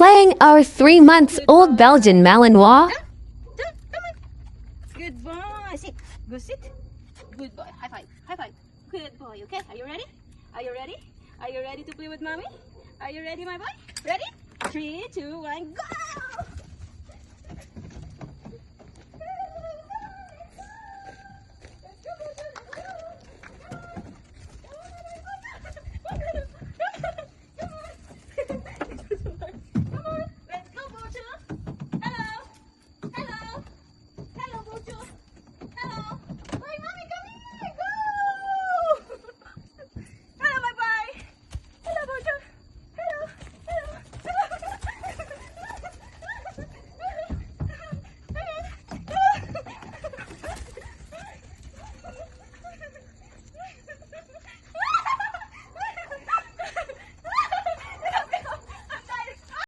playing our 3-month-old Belgian Malinois. Come on. Good boy. Sit. Go sit. Good boy. High five. High five. Good boy. Okay. Are you ready? Are you ready? Are you ready to play with mommy? Are you ready, my boy? Ready? 3, 2, 1, go!